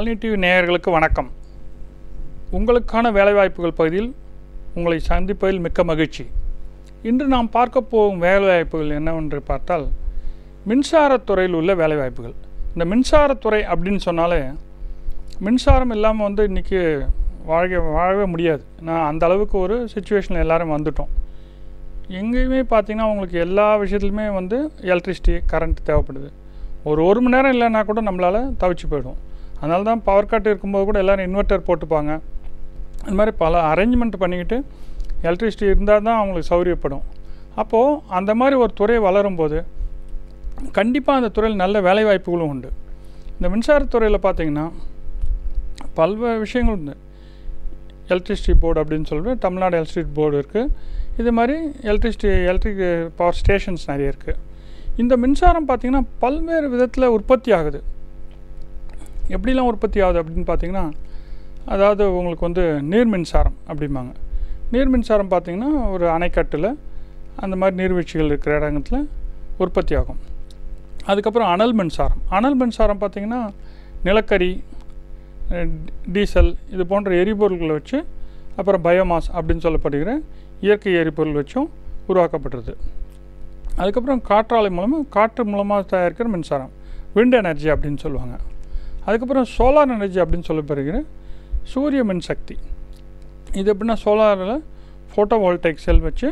Shalini TV நேயர்களுக்கு வணக்கம். உங்களுக்கான வேலைவாய்ப்புகள் பகுதியில் உங்களை சந்திப்பதில் மிக்க மகிழ்ச்சி. இன்று நாம் பார்க்க போகும் வேலைவாய்ப்புகள் என்னவென்று பார்த்தால் மின்சாரத்துறையில் உள்ள வேலைவாய்ப்புகள். இந்த மின்சாரத்துறை அப்படின்னு சொன்னாலே மின்சாரம் இல்லாமல் இன்றைக்கி வாழவே முடியாது. நான் அந்த அளவுக்கு ஒரு சுச்சுவேஷனில் எல்லோரும் வந்துட்டோம். எங்கேயுமே பார்த்திங்கன்னா உங்களுக்கு எல்லா விஷயத்துலையுமே எலக்ட்ரிசிட்டி கரண்ட் தேவைப்படுது. ஒரு மணி நேரம் இல்லைன்னா கூட நம்மளால் தவிச்சு போயிடும். அதனால தான் பவர் கட் இருக்கும்போது கூட எல்லோரும் இன்வெர்ட்டர் போட்டுப்பாங்க. இந்த மாதிரி பல அரேஞ்ச்மெண்ட் பண்ணிக்கிட்டு எலக்ட்ரிசிட்டி இருந்தால் தான் அவங்களுக்கு சௌகரியப்படும். அப்போது அந்த மாதிரி ஒரு துறை வளரும்போது கண்டிப்பாக அந்த துறையில் நல்ல வேலைவாய்ப்புகளும் உண்டு. இந்த மின்சாரத்துறையில் பார்த்திங்கன்னா பல்வேறு விஷயங்கள் உண்டு. எலக்ட்ரிசிட்டி போர்டு அப்படின்னு சொல்லிட்டு தமிழ்நாடு எலக்ட்ரிசிட்டி போர்டு இருக்குது. இது மாதிரி எலக்ட்ரிக் பவர் ஸ்டேஷன்ஸ் நிறைய இருக்குது. இந்த மின்சாரம் பார்த்திங்கன்னா பல்வேறு விதத்தில் உற்பத்தி ஆகுது. எப்படிலாம் உற்பத்தி ஆகுது அப்படின்னு பார்த்திங்கன்னா, அதாவது உங்களுக்கு நீர் மின்சாரம் அப்படிம்பாங்க. நீர் மின்சாரம் பார்த்திங்கன்னா ஒரு அணைக்கட்டில் அந்த மாதிரி நீர்வீழ்ச்சிகள் இருக்கிற இடத்துல உற்பத்தி ஆகும். அதுக்கப்புறம் அனல் மின்சாரம் பார்த்திங்கன்னா நிலக்கரி, டீசல் இது போன்ற எரிபொருள்களை வச்சு, அப்புறம் பயோமாஸ் அப்படின்னு சொல்லப்படுகிற இயற்கை எரிபொருள் வச்சும் உருவாக்கப்படுறது. அதுக்கப்புறம் காற்று மூலமாக தயாரிக்கிற மின்சாரம் விண்ட் எனர்ஜி அப்படின்னு சொல்லுவாங்க. அதுக்கப்புறம் சோலார் எனர்ஜி அப்படின்னு சொல்லப்படுகிற சூரிய மின்சக்தி. இது எப்படின்னா சோலாரில் ஃபோட்டோ வோல்டைக் செல் வச்சு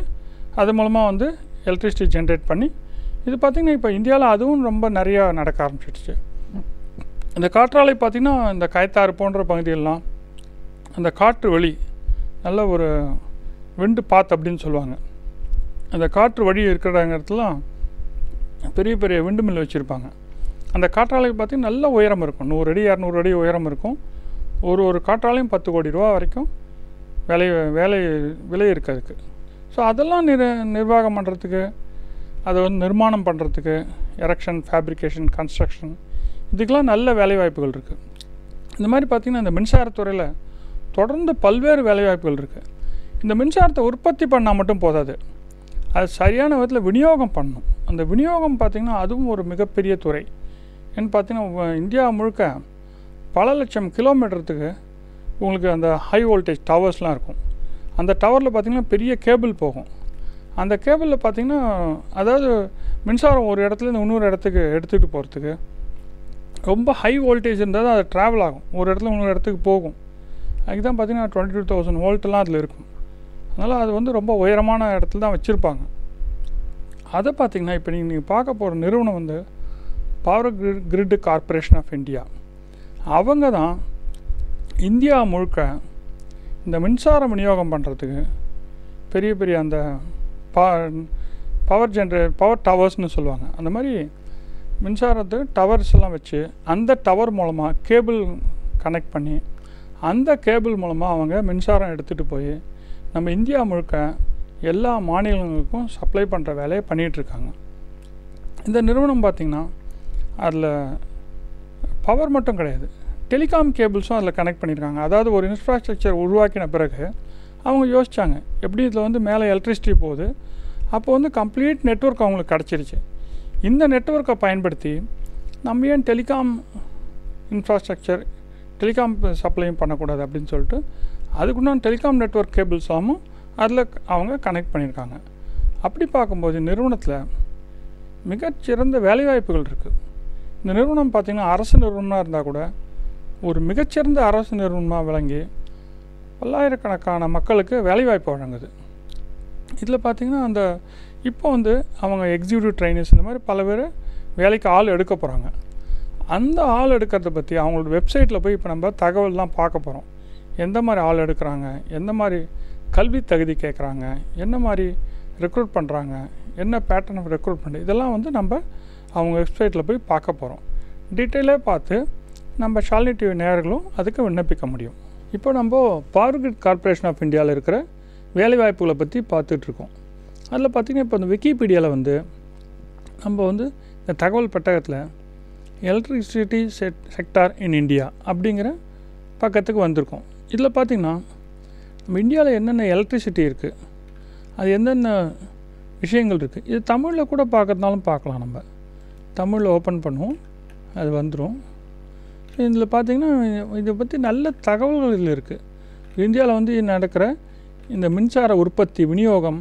அது மூலமாக எலக்ட்ரிசிட்டி ஜென்ரேட் பண்ணி, இது பார்த்திங்கன்னா இப்போ இந்தியாவில் அதுவும் ரொம்ப நிறையா நடக்க ஆரம்பிச்சிடுச்சு. இந்த காற்றாலை பார்த்திங்கன்னா இந்த கயத்தாறு போன்ற பகுதியெல்லாம் அந்த காற்று வழி நல்ல ஒரு விண்டு பாத் அப்படின்னு சொல்லுவாங்க. அந்த காற்று வழி இருக்கிற இடத்துலாம் பெரிய பெரிய விண்டு மில் வச்சுருப்பாங்க. அந்த காற்றாலைக்கு பார்த்திங்கன்னா நல்ல உயரம் இருக்கும். 100 அடி 200 அடி உயரம் இருக்கும். ஒரு காற்றாலையும் 10 கோடி ரூபா வரைக்கும் விலை இருக்குது அதுக்கு. ஸோ அதெல்லாம் நிர்வாகம் பண்ணுறதுக்கு, அதை நிர்மாணம் பண்ணுறதுக்கு, எரெக்ஷன், ஃபேப்ரிகேஷன், கன்ஸ்ட்ரக்ஷன், இதுக்கெல்லாம் நல்ல வேலைவாய்ப்புகள் இருக்குது. இந்த மாதிரி பார்த்திங்கன்னா இந்த மின்சாரத்துறையில் தொடர்ந்து பல்வேறு வேலைவாய்ப்புகள் இருக்குது. இந்த மின்சாரத்தை உற்பத்தி பண்ணால் மட்டும் போதாது, அது சரியான விதத்தில் விநியோகம் பண்ணணும். அந்த விநியோகம் பார்த்திங்கன்னா அதுவும் ஒரு மிகப்பெரிய துறை. ஏன்னு பார்த்திங்கன்னா இந்தியா முழுக்க பல லட்சம் கிலோமீட்டருக்கு உங்களுக்கு அந்த ஹை வோல்டேஜ் டவர்ஸ்லாம் இருக்கும். அந்த டவரில் பார்த்திங்கன்னா பெரிய கேபிள் போகும். அந்த கேபிளில் பார்த்திங்கன்னா அதாவது மின்சாரம் ஒரு இடத்துலேருந்து இன்னொரு இடத்துக்கு எடுத்துகிட்டு போகிறதுக்கு ரொம்ப ஹை வோல்டேஜ் இருந்தால் தான் அது ட்ராவல் ஆகும், ஒரு இடத்துல இன்னொரு இடத்துக்கு போகும். அதுக்கு தான் பார்த்திங்கன்னா 22,000 வோல்ட்லாம் அதில் இருக்கும். அதனால் அது ரொம்ப உயரமான இடத்துல தான் வச்சுருப்பாங்க. அதை பார்த்திங்கன்னா இப்போ நீங்கள் பார்க்க போகிற நிறுவனம் power grid corporation of India. அவங்க தான் இந்தியா முழுக்க இந்த மின்சாரம் விநியோகம் பண்ணுறதுக்கு பெரிய பெரிய அந்த பவர் டவர்ஸ்னு சொல்லுவாங்க. அந்த மாதிரி மின்சாரத்து டவர்ஸ் எல்லாம் வச்சு அந்த டவர் மூலமாக கேபிள் கனெக்ட் பண்ணி அந்த கேபிள் மூலமாக அவங்க மின்சாரம் எடுத்துகிட்டு போய் நம்ம இந்தியா முழுக்க எல்லா மாநிலங்களுக்கும் சப்ளை பண்ணுற வேலையை பண்ணிகிட்ருக்காங்க. இந்த நிறுவனம் பார்த்திங்கன்னா அதில் பவர் மட்டும் கிடையாது, டெலிகாம் கேபிள்ஸும் அதில் கனெக்ட் பண்ணியிருக்காங்க. அதாவது ஒரு இன்ஃப்ராஸ்ட்ரக்சர் உருவாக்கின பிறகு அவங்க யோசித்தாங்க, எப்படி இதில் மேலே எலக்ட்ரிசிட்டி போகுது, அப்போ கம்ப்ளீட் நெட்வொர்க் அவங்களுக்கு கிடச்சிருச்சு. இந்த நெட்வொர்க்கை பயன்படுத்தி நம்ம ஏன் டெலிகாம் இன்ஃப்ராஸ்ட்ரக்சர், டெலிகாம் சப்ளையும் பண்ணக்கூடாது அப்படின்னு சொல்லிட்டு அதுக்குண்டான டெலிகாம் நெட்வொர்க் கேபிள்ஸாகவும் அதில் அவங்க கனெக்ட் பண்ணியிருக்காங்க. அப்படி பார்க்கும்போது நிறுவனத்தில் மிகச்சிறந்த வேலைவாய்ப்புகள் இருக்குது. இந்த நிறுவனம் பார்த்திங்கன்னா அரசு நிறுவனமாக இருந்தால் கூட ஒரு மிகச்சிறந்த அரசு நிறுவனமாக விளங்கி பல்லாயிரக்கணக்கான மக்களுக்கு வேலைவாய்ப்பு வழங்குது. இதில் பார்த்திங்கன்னா அந்த இப்போ அவங்க எக்ஸிக்யூட்டிவ் ட்ரைனர்ஸ் இந்த மாதிரி பல பேர் வேலைக்கு ஆள் எடுக்க போகிறாங்க. அந்த ஆள் எடுக்கிறத பற்றி அவங்களோட வெப்சைட்டில் போய் இப்போ நம்ம தகவல்லாம் பார்க்க போகிறோம். எந்த மாதிரி ஆள் எடுக்கிறாங்க, எந்த மாதிரி கல்வி தகுதி கேட்குறாங்க, என்ன மாதிரி ரெக்ரூட் பண்ணுறாங்க, என்ன பேட்டர்ன் ஆஃப் ரெக்ரூட்மெண்ட், இதெல்லாம் நம்ம அவங்க வெப்சைட்டில் போய் பார்க்க போகிறோம். டீட்டெயிலாக பார்த்து நம்ம ஷாலினி டிவி நேயர்களும் அதுக்கு விண்ணப்பிக்க முடியும். இப்போ நம்ம பவர் கிரிட் கார்ப்பரேஷன் ஆஃப் இந்தியாவில் இருக்கிற வேலைவாய்ப்புகளை பற்றி பார்த்துட்ருக்கோம். அதில் பார்த்திங்கன்னா இப்போ இந்த விக்கிபீடியாவில் நம்ம இந்த தகவல் பெட்டகத்தில் எலக்ட்ரிசிட்டி செக்டார் இன் இந்தியா அப்படிங்கிற பக்கத்துக்கு வந்திருக்கோம். இதில் பார்த்திங்கன்னா நம்ம இந்தியாவில் என்னென்ன எலக்ட்ரிசிட்டி இருக்குது, அது என்னென்ன விஷயங்கள் இருக்குது, இது தமிழில் கூட பார்க்கறதுனாலும் பார்க்கலாம். நம்ம தமிழில் ஓப்பன் பண்ணுவோம், அது வந்துடும். இதில் பார்த்திங்கன்னா இதை பற்றி நல்ல தகவல்கள் இதில் இருக்குது. இந்தியாவில் வந்து நடக்கிற இந்த மின்சார உற்பத்தி விநியோகம்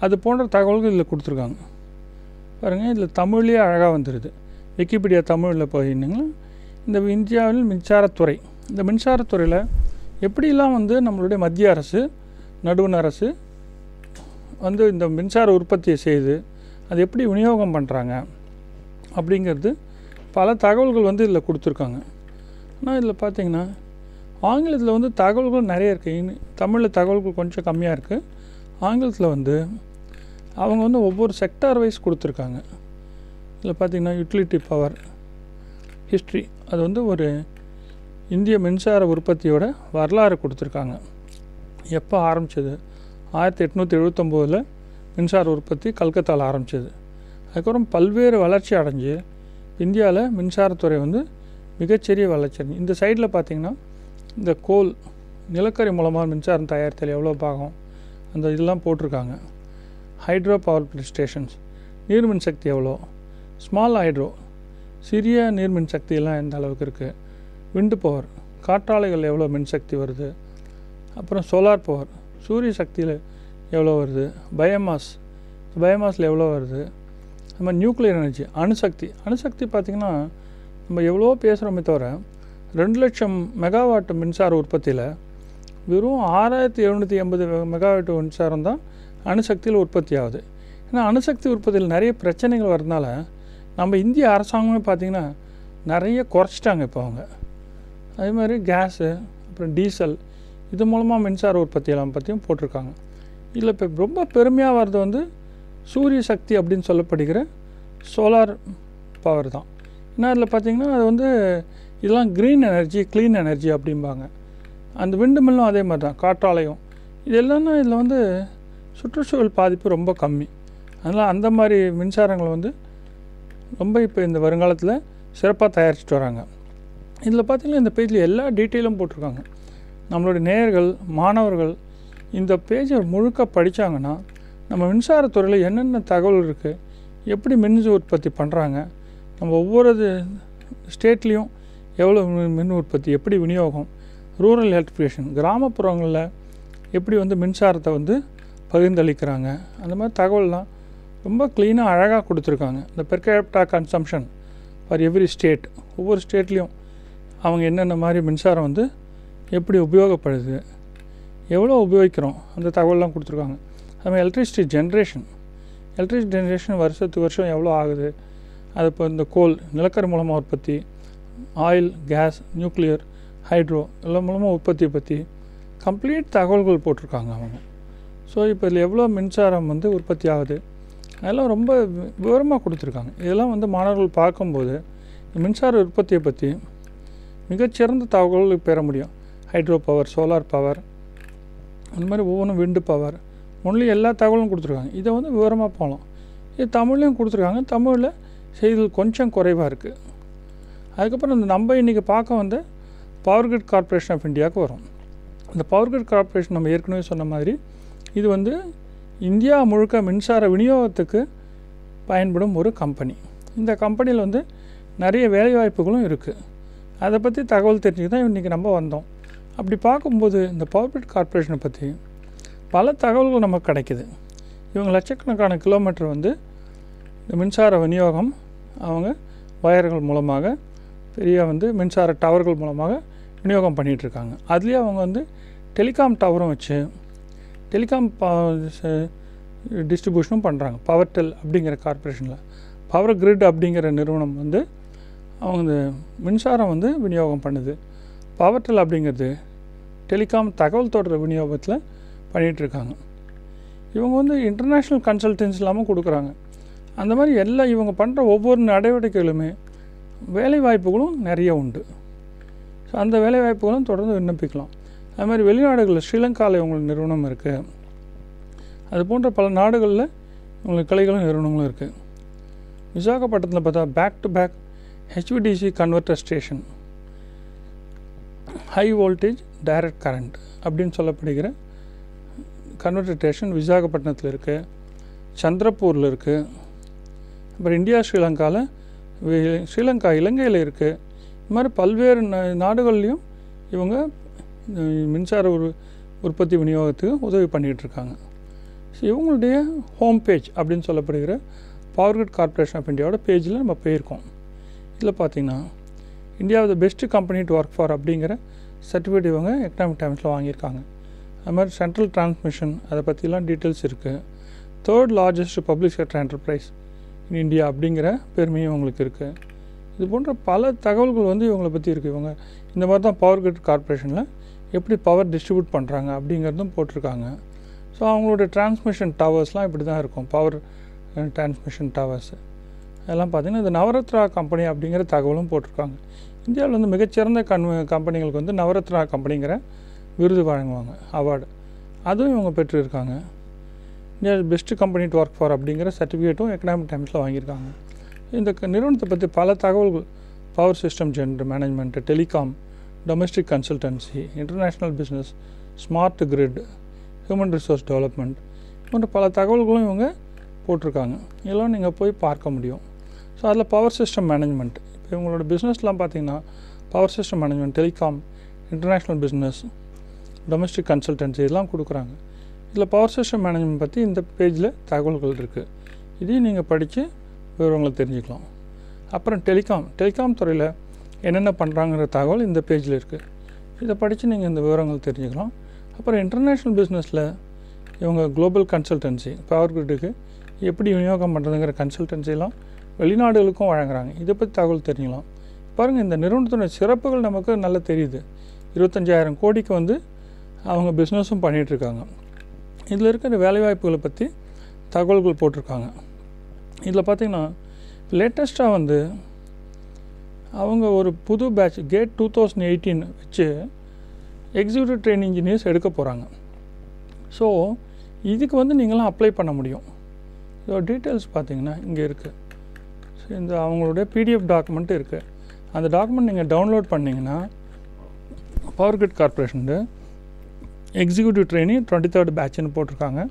அது போன்ற தகவல்கள் இதில் கொடுத்துருக்காங்க. பாருங்கள், இதில் தமிழ்லேயே அழகாக வந்துடுது. விக்கிபீடியா தமிழில் போயிருந்தீங்கன்னா இந்த இந்தியாவில் மின்சாரத்துறை, இந்த மின்சாரத்துறையில் எப்படிலாம் வந்து நம்மளுடைய மத்திய அரசு, நடுவண் அரசு வந்து இந்த மின்சார உற்பத்தியை செய்து அது எப்படி விநியோகம் பண்ணுறாங்க அப்படிங்கிறது பல தகவல்கள் வந்து இதில் கொடுத்துருக்காங்க. ஆனால் இதில் பார்த்திங்கன்னா ஆங்கிலத்தில் வந்து தகவல்கள் நிறைய இருக்குது. தமிழில் தகவல்கள் கொஞ்சம் கம்மியாக இருக்குது. ஆங்கிலத்தில் வந்து அவங்க வந்து ஒவ்வொரு செக்டார் வைஸ் கொடுத்துருக்காங்க. இதில் பார்த்திங்கன்னா யூட்டிலிட்டி பவர் ஹிஸ்ட்ரி, அது வந்து ஒரு இந்திய மின்சார உற்பத்தியோட வரலாறு கொடுத்துருக்காங்க. எப்போ ஆரம்பித்தது? 1879 மின்சார உற்பத்தி கல்கத்தாவில் ஆரம்பித்தது. அதுக்கப்புறம் பல்வேறு வளர்ச்சி அடைஞ்சு இந்தியாவில் மின்சாரத்துறை வந்து மிகச்சிறிய வளர்ச்சி அடைஞ்சு. இந்த சைடில் பார்த்திங்கன்னா இந்த கோல் நிலக்கரி மூலமாக மின்சாரம் தயாரித்தல் எவ்வளோ பாகம் அந்த இதெல்லாம் போட்டிருக்காங்க. ஹைட்ரோ பவர் ஸ்டேஷன்ஸ், நீர்மின் சக்தி எவ்வளோ, ஸ்மால் ஹைட்ரோ சிறிய நீர்மின் சக்தியெல்லாம் எந்த அளவுக்கு இருக்குது, விண்டு பவர் காற்றாலைகள் எவ்வளோ மின்சக்தி வருது, அப்புறம் சோலார் பவர் சூரிய சக்தியில் எவ்வளோ வருது, பயோமாஸில் எவ்வளோ வருது, நம்ம நியூக்ளியர் எனர்ஜி அணுசக்தி பார்த்திங்கன்னா நம்ம எவ்வளோ பேசுகிறோமே தவிர 2,00,000 மெகாவாட் மின்சார உற்பத்தியில் வெறும் 6,780 மெகாவாட் மின்சாரம் தான் அணுசக்தியில் உற்பத்தி ஆகுது. ஏன்னா அணுசக்தி உற்பத்தியில் நிறைய பிரச்சனைகள் வரதுனால நம்ம இந்திய அரசாங்கமே பார்த்திங்கன்னா நிறைய குறைச்சிட்டாங்க இப்போ அவங்க. அதே மாதிரி கேஸு, அப்புறம் டீசல், இது மூலமாக மின்சார உற்பத்தியெல்லாம் பற்றியும் போட்டிருக்காங்க. இதில் இப்போ ரொம்ப பெருமையாக வர்றது வந்து சூரிய சக்தி அப்படின்னு சொல்லப்படுகிற சோலார் பவர் தான். ஏன்னா அதில் பார்த்திங்கன்னா அது வந்து இதெல்லாம் க்ரீன் எனர்ஜி, க்ளீன் எனர்ஜி அப்படிம்பாங்க. அந்த விண்டு மில்லும் அதே மாதிரி தான், காற்றாலையும். இது எல்லாமே இதில் வந்து சுற்றுச்சூழல் பாதிப்பு ரொம்ப கம்மி. அதனால் அந்த மாதிரி மின்சாரங்களை வந்து ரொம்ப இப்போ இந்த வருங்காலத்தில் சிறப்பாக தயாரிச்சுட்டு வராங்க. இதில் பார்த்திங்கன்னா இந்த பேஜில் எல்லா டீட்டெயிலும் போட்டிருக்காங்க. நம்மளுடைய நேயர்கள், மாணவர்கள் இந்த பேஜை முழுக்க படித்தாங்கன்னா நம்ம மின்சாரத்துறையில் என்னென்ன தகவல் இருக்குது, எப்படி மின் உற்பத்தி பண்ணுறாங்க, நம்ம ஒவ்வொரு ஸ்டேட்லேயும் எவ்வளோ மின் உற்பத்தி, எப்படி விநியோகம், ரூரல் எலக்ட்ரிஃபிகேஷன் கிராமப்புறங்களில் எப்படி வந்து மின்சாரத்தை வந்து பகிர்ந்தளிக்கிறாங்க, அந்த மாதிரி தகவல்லாம் ரொம்ப க்ளீனாக அழகாக கொடுத்துருக்காங்க. இந்த per capita consumption for every state, ஒவ்வொரு ஸ்டேட்லேயும் அவங்க என்னென்ன மாதிரி மின்சாரம் வந்து எப்படி உபயோகப்படுது, எவ்வளோ உபயோகிக்கிறோம் அந்த தகவல்லாம் கொடுத்துருக்காங்க. அதுமாதிரி எலக்ட்ரிசிட்டி ஜென்ரேஷன் வருஷத்துக்கு வருஷம் எவ்வளோ ஆகுது, அது இப்போ இந்த கோல் நிலக்கரி மூலமாக உற்பத்தி, ஆயில், கேஸ், நியூக்ளியர், ஹைட்ரோ எல்லாம் மூலமாக உற்பத்தியை பற்றி கம்ப்ளீட் தகவல்கள் போட்டிருக்காங்க அவங்க. ஸோ இப்போ இதில் எவ்வளோ மின்சாரம் வந்து உற்பத்தி ஆகுது அதெல்லாம் ரொம்ப விவரமாக கொடுத்துருக்காங்க. இதெல்லாம் வந்து மாணவர்கள் பார்க்கும்போது மின்சார உற்பத்தியை பற்றி மிகச்சிறந்த தகவல்கள் பெற முடியும். ஹைட்ரோ பவர், சோலார் பவர், அந்த மாதிரி ஒவ்வொன்றும் விண்டு பவர், ஒன்லி எல்லா தகவலும் கொடுத்துருக்காங்க. இதை வந்து விவரமாக போகலாம். இது தமிழ்லையும் கொடுத்துருக்காங்க. தமிழில் செய்திகள் கொஞ்சம் குறைவாக இருக்குது. அதுக்கப்புறம் இந்த நம்ம இன்றைக்கி பார்க்க வந்து பவர் கிரிட் கார்ப்பரேஷன் ஆஃப் இந்தியாவுக்கு வரும். இந்த பவர் கிரிட் கார்ப்பரேஷன் நம்ம ஏற்கனவே சொன்ன மாதிரி இது வந்து இந்தியா முழுக்க மின்சார விநியோகத்துக்கு பயன்படும் ஒரு கம்பெனி. இந்த கம்பெனியில் வந்து நிறைய வேலைவாய்ப்புகளும் இருக்குது. அதை பற்றி தகவல் தெரிஞ்சுக்க தான் இன்றைக்கி நம்ம வந்தோம். அப்படி பார்க்கும்போது இந்த பவர் கிரிட் கார்ப்பரேஷனை பற்றி பல தகவல்கள் நமக்கு கிடைக்கிது. இவங்க லட்சக்கணக்கான கிலோமீட்டர் வந்து இந்த மின்சார விநியோகம் அவங்க வயர்கள் மூலமாக, பெரிய வந்து மின்சார டவர்கள் மூலமாக விநியோகம் பண்ணிகிட்ருக்காங்க. அதுலேயே அவங்க வந்து டெலிகாம் டவரும் வச்சு டெலிகாம் டிஸ்ட்ரிபியூஷனும் பண்ணுறாங்க. பவர்டெல் அப்படிங்கிற கார்ப்பரேஷனில் பவர் கிரிட் அப்படிங்கிற நிறுவனம் வந்து அவங்க இந்த மின்சாரம் வந்து விநியோகம் பண்ணுது. பவர்டெல் அப்படிங்கிறது டெலிகாம் தகவல் தொடர் விநியோகத்தில் பண்ணிகிட்ருக்காங்க. இவங்க வந்து இன்டர்நேஷ்னல் கன்சல்டன்சி இல்லாமல் கொடுக்குறாங்க. அந்த மாதிரி எல்லாம் இவங்க பண்ணுற ஒவ்வொரு நடவடிக்கைகளுமே வேலைவாய்ப்புகளும் நிறைய உண்டு. ஸோ அந்த வேலைவாய்ப்புகளும் தொடர்ந்து விண்ணப்பிக்கலாம். அது மாதிரி வெளிநாடுகளில் ஸ்ரீலங்காவில் இவங்களுக்கு நிறுவனம் இருக்குது. அது போன்ற பல நாடுகளில் இவங்களுக்கு கிளைகளும் நிறுவனங்களும் இருக்குது. விசாகப்பட்டினத்தில் பார்த்தா back to back HVDC converter station, high voltage direct current அப்படின்னு சொல்லப்படுகிற கன்வெர்ட்டர் ஸ்டேஷன் விசாகப்பட்டினத்தில் இருக்குது, சந்திரப்பூரில் இருக்குது. அப்புறம் இந்தியா ஸ்ரீலங்காவில், ஸ்ரீலங்கா இலங்கையில் இருக்குது. இது மாதிரி பல்வேறு நாடுகள்லேயும் இவங்க மின்சார உற்பத்தி விநியோகத்துக்கு உதவி பண்ணிகிட்ருக்காங்க. ஸோ இவங்களுடைய ஹோம் பேஜ் அப்படின்னு சொல்லப்படுகிற பவர் கிரிட் கார்ப்பரேஷன் ஆஃப் இந்தியாவோட பேஜில் நம்ம போயிருக்கோம். இதில் பார்த்திங்கன்னா India the best company to work for அப்படிங்கிற சர்டிஃபிகேட் இவங்க எக்கனாமிக் டைம்ஸில் வாங்கியிருக்காங்க. அது மாதிரி சென்ட்ரல் டிரான்ஸ்மிஷன் அதை பற்றிலாம் டீட்டெயில்ஸ் இருக்குது. 3rd largest public sector enterprise in India அப்படிங்கிற பெருமையும் இவங்களுக்கு இருக்குது. இது போன்ற பல தகவல்கள் வந்து இவங்களை பற்றி இருக்குது. இவங்க இந்த மாதிரி தான் பவர் கிரிட் கார்ப்பரேஷனில் எப்படி பவர் டிஸ்ட்ரிபியூட் பண்ணுறாங்க அப்படிங்கிறதும் போட்டிருக்காங்க. ஸோ அவங்களோட டிரான்ஸ்மிஷன் டவர்ஸ்லாம் இப்படி தான் இருக்கும். பவர் டிரான்ஸ்மிஷன் டவர்ஸ் அதெல்லாம் பார்த்திங்கன்னா இந்த நவரத்னா கம்பெனி அப்படிங்கிற தகவலும் போட்டிருக்காங்க. இந்தியாவில் வந்து மிகச்சிறந்த கம்பெனிகளுக்கு வந்து நவரத்னா கம்பெனிங்கிற விருது வழங்குவாங்க, அவார்டு. அதுவும் இவங்க பெற்றிருக்காங்க. India best company to work for அப்படிங்கிற சர்டிஃபிகேட்டும் எக்கனாமிக் டைம்ஸில் வாங்கியிருக்காங்க. இந்த நிறுவனத்தை பற்றி பல தகவல்கள் power system general management, telecom, domestic consultancy, international business, smart grid, human resource development போன்ற பல தகவல்களும் இவங்க போட்டிருக்காங்க. இதெல்லாம் நீங்கள் போய் பார்க்க முடியும். ஸோ அதில் பவர் சிஸ்டம் மேனேஜ்மெண்ட், இப்போ இவங்களோட பிஸ்னஸ்லாம் பார்த்திங்கன்னா power system management, telecom, international business, domestic consultancy இதெல்லாம் கொடுக்குறாங்க. இதில் பவர் சிஸ்டம் மேனேஜ்மெண்ட் பற்றி இந்த பேஜில் தகவல்கள் இருக்குது. இதையும் நீங்கள் படித்து விவரங்களை தெரிஞ்சுக்கலாம். அப்புறம் டெலிகாம் துறையில் என்னென்ன பண்ணுறாங்கிற தகவல் இந்த பேஜில் இருக்குது. இதை படித்து நீங்கள் இந்த விவரங்கள் தெரிஞ்சுக்கலாம். அப்புறம் இன்டர்நேஷ்னல் பிஸ்னஸில் இவங்க குளோபல் கன்சல்டன்சி, பவர் கிரிட்டுக்கு எப்படி விநியோகம் பண்ணுறதுங்கிற கன்சல்டன்சிலாம் வெளிநாடுகளுக்கும் வழங்குறாங்க. இதை பற்றி தகவல் தெரிஞ்சுக்கலாம். பாருங்கள், இந்த நிறுவனத்தோட சிறப்புகள் நமக்கு நல்லா தெரியுது. 25,000 கோடிக்கு வந்து அவங்க பிஸ்னஸும் பண்ணிகிட்ருக்காங்க. இதில் இருக்கிற வேலைவாய்ப்புகளை பற்றி தகவல்கள் போட்டிருக்காங்க. இதில் பார்த்திங்கன்னா லேட்டஸ்ட்டாக வந்து அவங்க ஒரு புது பேட்ச் கேட் 2018 வச்சு எக்ஸிக்யூட்டிவ் ட்ரெயின் இன்ஜினியர்ஸ் எடுக்க போகிறாங்க. ஸோ இதுக்கு வந்து நீங்களாம் அப்ளை பண்ண முடியும். இதோட டீட்டெயில்ஸ் பார்த்திங்கன்னா இங்கே இருக்குது. ஸோ இந்த அவங்களுடைய PDF டாக்குமெண்ட்டு இருக்குது. அந்த டாக்குமெண்ட் நீங்கள் டவுன்லோட் பண்ணிங்கன்னா power grid corporation executive training 23rd பேட்ச்னு போட்டிருக்காங்க.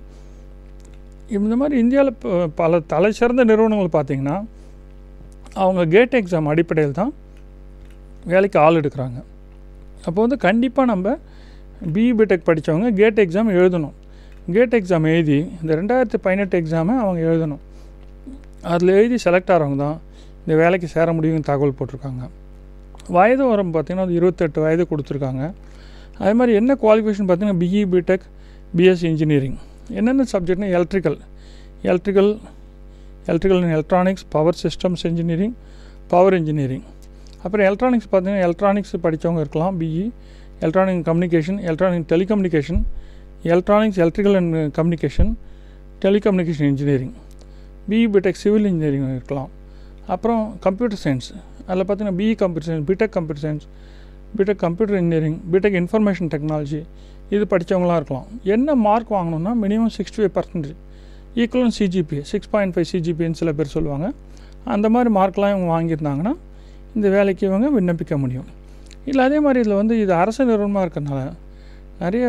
இந்த மாதிரி இந்தியாவில் பல தலை சிறந்த நிறுவனங்கள் பார்த்திங்கன்னா அவங்க கேட் எக்ஸாம் அடிப்படையில் தான் வேலைக்கு ஆள் எடுக்கிறாங்க. அப்போ வந்து கண்டிப்பாக நம்ம BE BTech படித்தவங்க கேட் எக்ஸாம் எழுதணும். கேட் எக்ஸாம் எழுதி இந்த 2018 எக்ஸாமை அவங்க எழுதணும். அதில் எழுதி செலக்ட் ஆகிறவங்க தான் இந்த வேலைக்கு சேர முடியும்னு தகவல் போட்டிருக்காங்க. வயது வரம் பார்த்திங்கன்னா 28 வயது கொடுத்துருக்காங்க. அதே மாதிரி என்ன குவாலிஃபிகேஷன் பார்த்திங்கன்னா BE BTech BSc இன்ஜினியரிங். என்னென்ன சப்ஜெக்ட்னா electrical and electronics, power systems engineering, power engineering. அப்புறம் எலக்ட்ரானிக்ஸ் பார்த்திங்கன்னா எலக்ட்ரானிக்ஸ் படித்தவங்க இருக்கலாம். BE electronic communication, electronic telecommunication, electronics electrical and communication, telecommunication engineering. BE BTech civil engineering இருக்கலாம். அப்புறம் கம்ப்யூட்டர் சயின்ஸ், அதில் பார்த்திங்கன்னா BE computer science, BTech computer science, BTech computer engineering, BTech information technology இது படித்தவங்களாம் இருக்கலாம். என்ன மார்க் வாங்கணுன்னா மினிமம் 65% ஈக்குவலன் CGPA 6.5 CGPAன்னு சில பேர் சொல்லுவாங்க. அந்த மாதிரி மார்க்லாம் இவங்க வாங்கியிருந்தாங்கன்னா இந்த வேலைக்கு இவங்க விண்ணப்பிக்க முடியும். இல்லை அதே மாதிரி இதில் வந்து இது அரசு நிறுவனமாக இருக்கிறதுனால நிறைய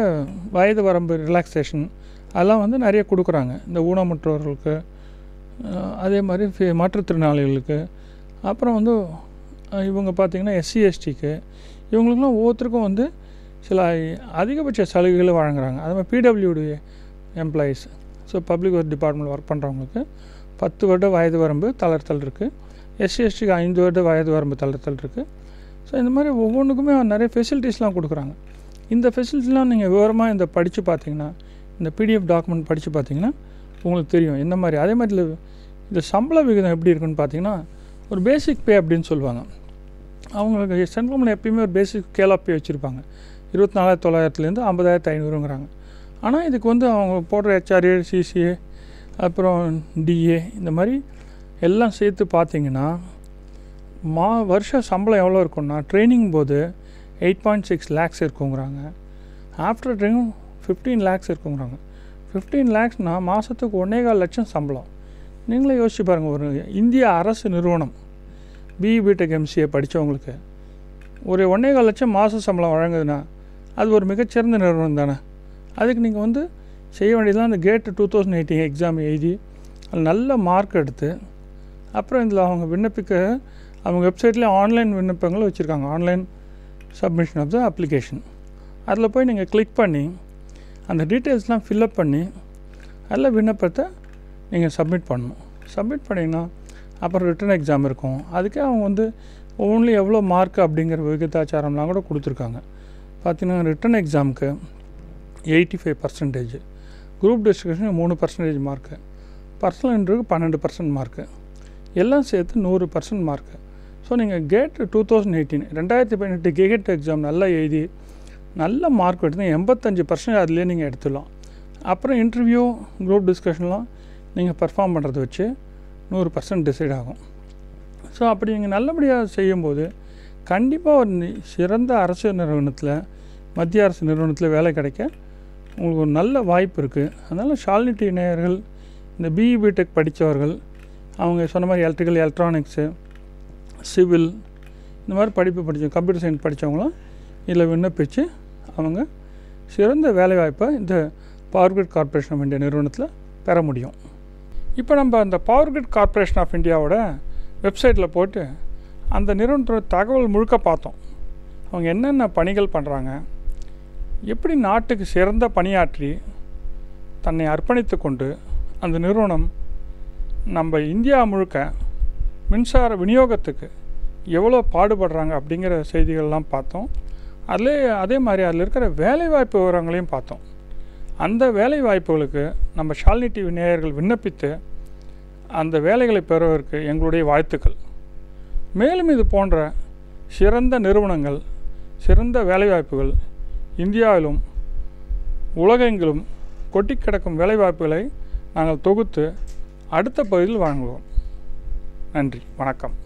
வயது வரம்பு ரிலாக்ஸேஷன் அதெல்லாம் வந்து நிறைய கொடுக்குறாங்க. இந்த ஊனமுற்றோர்களுக்கு, அதே மாதிரி மாற்றுத்திறனாளிகளுக்கு, அப்புறம் வந்து இவங்க பார்த்திங்கன்னா SC STக்கு இவங்களுக்குலாம் ஒவ்வொருத்தருக்கும் வந்து சில அதிகபட்ச சலுகைகளை வழங்குறாங்க. அது மாதிரி PWD employees, so public work department work பண்ணுறவங்களுக்கு 10 வருட வயது வரம்பு தளர்த்தல் இருக்குது. SC STக்கு 5 வருட வயது வரம்பு தளர்த்தல் இருக்குது. ஸோ இந்த மாதிரி ஒவ்வொன்றுக்குமே நிறைய ஃபெசிலிட்டிஸ்லாம் கொடுக்குறாங்க. இந்த ஃபெசிலிட்டிலாம் நீங்கள் விவரமாக இந்த படித்து பார்த்தீங்கன்னா, இந்த PDF டாக்குமெண்ட் படித்து பார்த்தீங்கன்னா உங்களுக்கு தெரியும் என்ன மாதிரி. அதே மாதிரி இந்த சம்பள விகிதம் எப்படி இருக்குன்னு பார்த்தீங்கன்னா ஒரு பேசிக் பே அப்படின்னு சொல்லுவாங்க. அவங்களுக்கு சென்ட்ரல் கவர்மெண்ட் எப்பயுமே ஒரு பேசிக் ஸ்கேல் ஆஃப் பே வச்சுருப்பாங்க. 24,900 50,500ங்கிறாங்க. ஆனால் இதுக்கு வந்து அவங்க போடுற HRA, CCA, அப்புறம் DA இந்த மாதிரி எல்லாம் சேர்த்து பார்த்திங்கன்னா வருஷ சம்பளம் எவ்வளோ இருக்குன்னா ட்ரைனிங் போது 8.6 lakhs இருக்குங்கிறாங்க. ஆஃப்டர் ட்ரைனிங் 15 lakhs இருக்குங்கிறாங்க. 15 lakhsனால் மாதத்துக்கு 1.25 லட்சம் சம்பளம். நீங்களே யோசிச்சு பாருங்கள், ஒரு இந்திய அரசு நிறுவனம் BE BTech MCA படித்தவங்களுக்கு ஒரு 1.25 லட்சம் மாத சம்பளம் வழங்குதுன்னா அது ஒரு மிகச்சிறந்த நிறுவனம் தானே. அதுக்கு நீங்கள் வந்து செய்ய வேண்டியதுலாம் அந்த கேட் 2018 எக்ஸாம் எழுதி அதில் நல்ல மார்க் எடுத்து அப்புறம் இதில் அவங்க விண்ணப்பிக்க அவங்க வெப்சைட்லேயே ஆன்லைன் விண்ணப்பங்கள் வச்சுருக்காங்க. Online submission of the application. அதில் போய் நீங்கள் கிளிக் பண்ணி அந்த டீட்டெயில்ஸ்லாம் ஃபில்அப் பண்ணி அதில் விண்ணப்பத்தை நீங்கள் சப்மிட் பண்ணணும். சப்மிட் பண்ணிங்கன்னா அப்புறம் ரிட்டன் எக்ஸாம் இருக்கும். அதுக்கே அவங்க ஓன்லி எவ்வளோ மார்க் அப்படிங்கிற விகிதாச்சாரம்லாம் கூட கொடுத்துருக்காங்க. பார்த்திங்கன்னா ரிட்டன் எக்ஸாமுக்கு 85%, குரூப் டிஸ்கஷனுக்கு 3% மார்க்கு, பர்சனல் இன்டர்வியூக்கு 12% மார்க்கு, எல்லாம் சேர்த்து 100% மார்க்கு. ஸோ நீங்கள் கேட் 2018 கேட் எக்ஸாம் நல்லா எழுதி நல்ல மார்க் எடுத்து 85% அதிலே நீங்கள் எடுத்துடலாம். அப்புறம் இன்டர்வியூ குரூப் டிஸ்கஷன்லாம் நீங்கள் பர்ஃபார்ம் பண்ணுறத வச்சு 100% டிசைட் ஆகும். ஸோ அப்படி நீங்கள் நல்லபடியாக செய்யும்போது கண்டிப்பாக ஒரு சிறந்த அரசு நிறுவனத்தில், மத்திய அரசு நிறுவனத்தில் வேலை கிடைக்க உங்களுக்கு ஒரு நல்ல வாய்ப்பு இருக்குது. அதனால் ஷாலினி நேயர்கள், இந்த பிஇ பிடெக் படித்தவர்கள், அவங்க சொன்ன மாதிரி எலக்ட்ரிக்கல், எலக்ட்ரானிக்ஸு, சிவில் இந்த மாதிரி படிப்பு படித்த கம்ப்யூட்டர் சயின்ஸ் படித்தவங்களாம் இதில் விண்ணப்பித்து அவங்க சிறந்த வேலைவாய்ப்பை இந்த power grid corporation of India நிறுவனத்தில் பெற முடியும். இப்போ நம்ம அந்த பவர் கிரிட் கார்ப்பரேஷன் ஆஃப் இந்தியாவோட வெப்சைட்டில் போட்டு அந்த நிறுவனத்தோட தகவல் முழுக்க பார்த்தோம். அவங்க என்னென்ன பணிகள் பண்ணுறாங்க, எப்படி நாட்டுக்கு சிறந்த பணியாற்றி தன்னை அர்ப்பணித்து கொண்டு அந்த நிறுவனம் நம்ம இந்தியா முழுக்க மின்சார விநியோகத்துக்கு எவ்வளோ பாடுபடுறாங்க அப்படிங்கிற செய்திகள்லாம் பார்த்தோம். அதே மாதிரி அதில் இருக்கிற வேலைவாய்ப்பு விவரங்களையும் பார்த்தோம். அந்த வேலைவாய்ப்புகளுக்கு நம்ம ஷாலினி டிவி நேயர்கள் விண்ணப்பித்து அந்த வேலைகளை பெறுவதற்கு எங்களுடைய வாழ்த்துக்கள். மேலும் இது போன்ற சிறந்த நிறுவனங்கள், சிறந்த வேலைவாய்ப்புகள் இந்தியாவிலும் உலகெங்கிலும் கொட்டி கிடக்கும் வேலைவாய்ப்புகளை நாங்கள் தொகுத்து அடுத்த பகுதியில் வழங்குவோம். நன்றி, வணக்கம்.